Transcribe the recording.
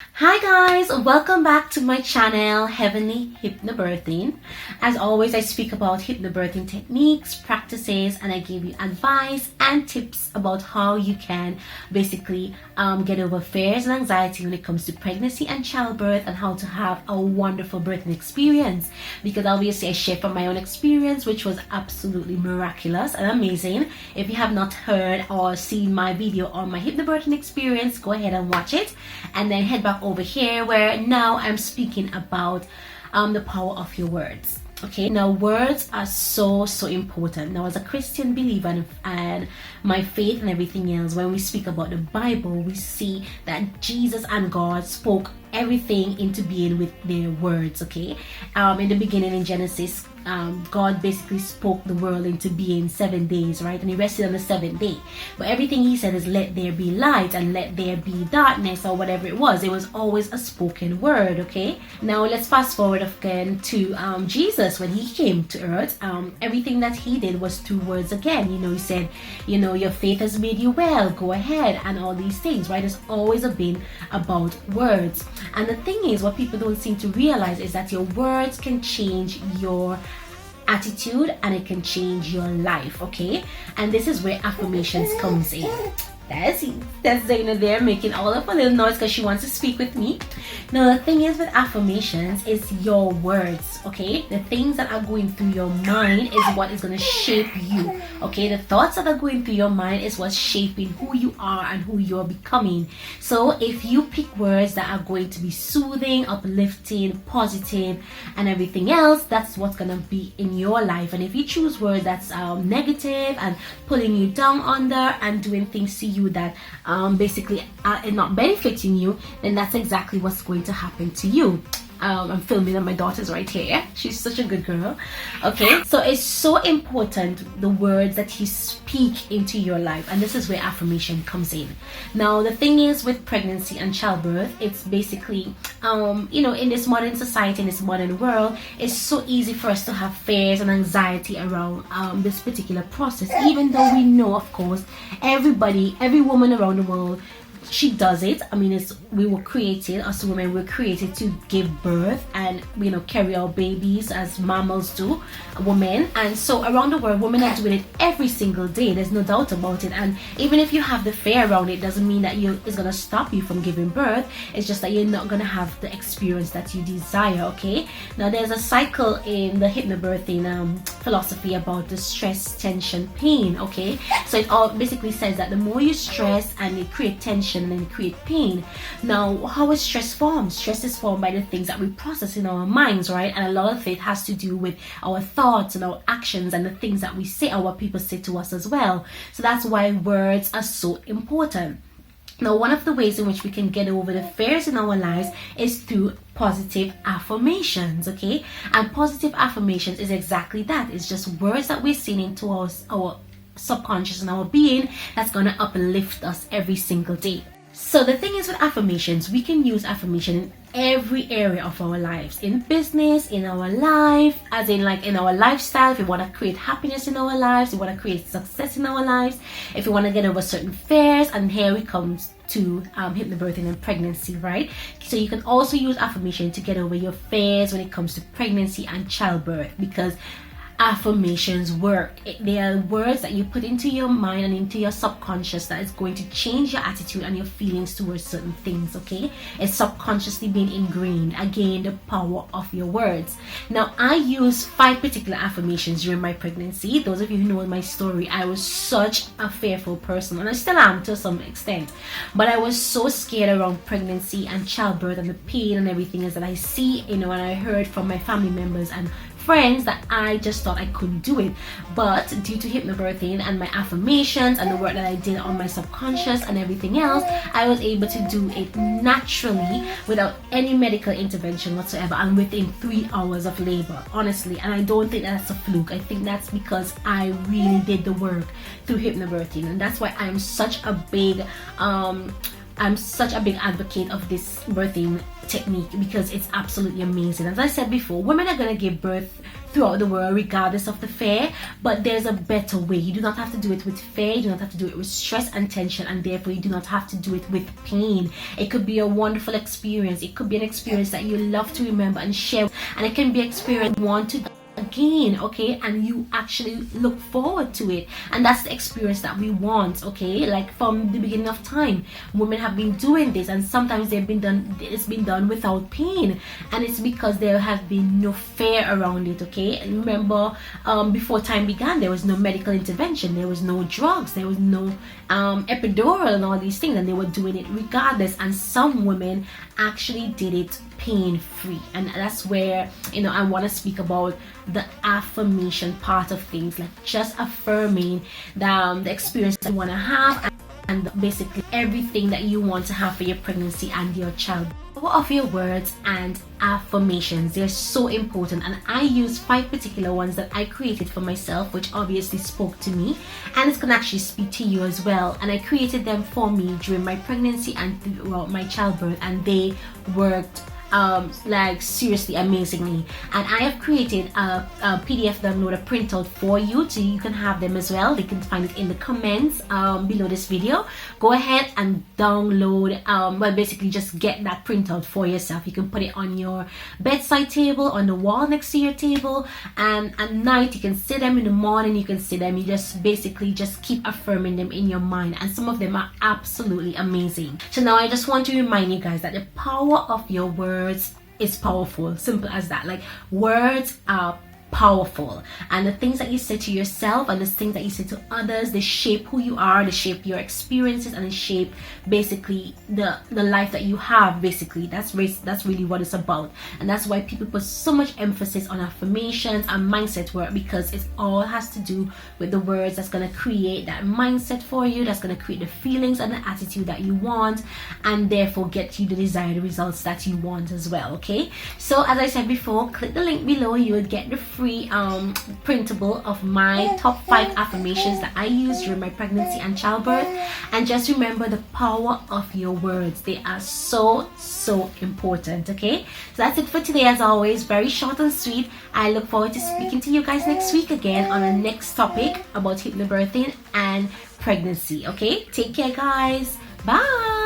Hi guys, welcome back to my channel Heavenly Hypnobirthing. As always, I speak about hypnobirthing techniques, practices, and I give you advice and tips about how you can basically get over fears and anxiety when it comes to pregnancy and childbirth, and how to have a wonderful birthing experience. Because obviously I share from my own experience, which was absolutely miraculous and amazing. If you have not heard or seen my video on my hypnobirthing experience, go ahead and watch it, and then head back over here where now I'm speaking about the power of your words. Okay, now words are so important. Now, as a Christian believer and my faith and everything else, when we speak about the Bible, we see that Jesus and God spoke everything into being with their words. Okay, in the beginning in Genesis, God basically spoke the world into being 7 days, right? And he rested on the seventh day. But everything he said is let there be light and let there be darkness, or whatever it was. It was always a spoken word. Okay, now let's fast forward again to Jesus. When he came to earth, everything that he did was through words again. He said, your faith has made you well, go ahead, and all these things, right? It's always been about words. And the thing is, what people don't seem to realize is that your words can change your attitude and it can change your life. Okay, and this is where affirmations comes in. That's Zanny there making all of a little noise because she wants to speak with me. Now, the thing is with affirmations is your words. Okay, the things that are going through your mind is what is going to shape you. Okay, the thoughts that are going through your mind is what's shaping who you are and who you're becoming. So if you pick words that are going to be soothing, uplifting, positive, and everything else, that's what's going to be in your life. And if you choose words that's negative and pulling you down under and doing things to you that basically are not benefiting you, then that's exactly what's going to happen to you. I'm filming and my daughter's right here. She's such a good girl. Okay, so it's so important, the words that you speak into your life, and this is where affirmation comes in. Now, the thing is with pregnancy and childbirth, it's basically in this modern society, in this modern world, it's so easy for us to have fears and anxiety around this particular process, even though we know, of course, every woman around the world, she does it. I mean, we were created, us women were created to give birth and carry our babies as mammals do, women. And so around the world, women are doing it every single day. There's no doubt about it. And even if you have the fear around it, doesn't mean that it's gonna stop you from giving birth. It's just that you're not gonna have the experience that you desire. Okay, now there's a cycle in the hypnobirthing philosophy about the stress, tension, pain. Okay, so it all basically says that the more you stress and you create tension and then create pain. Now, how is stress formed? Stress is formed by the things that we process in our minds, right? And a lot of it has to do with our thoughts and our actions and the things that we say or what people say to us as well. So that's why words are so important. Now, one of the ways in which we can get over the fears in our lives is through positive affirmations. Okay, and positive affirmations is exactly that. It's just words that we're saying into our subconscious and our being that's going to uplift us every single day. So the thing is with affirmations, we can use affirmation in every area of our lives, in business, in our life, as in like in our lifestyle. If we want to create happiness in our lives, we want to create success in our lives, if we want to get over certain fears, and here it comes to hypnobirthing and pregnancy, right? So you can also use affirmation to get over your fears when it comes to pregnancy and childbirth, because affirmations work. They are words that you put into your mind and into your subconscious that is going to change your attitude and your feelings towards certain things. Okay, it's subconsciously being ingrained. Again, the power of your words. Now, I use 5 particular affirmations during my pregnancy. Those of you who know my story, I was such a fearful person, and I still am to some extent, but I was so scared around pregnancy and childbirth and the pain and everything is that I see, and I heard from my family members and friends that I just thought I couldn't do it. But due to hypnobirthing and my affirmations and the work that I did on my subconscious and everything else, I was able to do it naturally without any medical intervention whatsoever, and within 3 hours of labor, honestly. And I don't think that's a fluke. I think that's because I really did the work through hypnobirthing, and that's why I'm such a big I'm such a big advocate of this birthing technique because it's absolutely amazing. As I said before, women are going to give birth throughout the world regardless of the fear, but there's a better way. You do not have to do it with fear, you do not have to do it with stress and tension, and therefore you do not have to do it with pain. It could be a wonderful experience. It could be an experience that you love to remember and share, and it can be an experience you want to again, okay, and you actually look forward to it, and that's the experience that we want, okay. Like from the beginning of time, women have been doing this, and sometimes it's been done without pain, and it's because there has been no fear around it, okay. And remember, before time began, there was no medical intervention, there was no drugs, there was no epidural and all these things, and they were doing it regardless, and some women actually did it pain-free. And that's where, you know, I want to speak about the affirmation part of things, like just affirming the experience that you want to have, and basically everything that you want to have for your pregnancy and your child. Power of your words and affirmations, they're so important, and I use 5 particular ones that I created for myself, which obviously spoke to me, and it's gonna actually speak to you as well. And I created them for me during my pregnancy and throughout my childbirth, and they worked like seriously amazingly. And I have created a PDF download, a printout for you, so you can have them as well. You can find it in the comments below this video. Go ahead and download, well, basically just get that printout for yourself. You can put it on your bedside table, on the wall next to your table, and at night you can see them, in the morning you can see them. You just basically just keep affirming them in your mind, and some of them are absolutely amazing. So now I just want to remind you guys that the power of your words is powerful. Simple as that. Like, words are powerful, and the things that you say to yourself and the things that you say to others, they shape who you are, they shape your experiences, and they shape basically the life that you have. Basically, that's really what it's about. And that's why people put so much emphasis on affirmations and mindset work, because it all has to do with the words that's going to create that mindset for you, that's going to create the feelings and the attitude that you want, and therefore get you the desired results that you want as well, okay. So as I said before, click the link below. You will get the free printable of my top 5 affirmations that I used during my pregnancy and childbirth. And just remember the power of your words. They are so important, okay. So that's it for today. As always, very short and sweet. I look forward to speaking to you guys next week again on the next topic about hypnobirthing and pregnancy, okay. Take care, guys. Bye.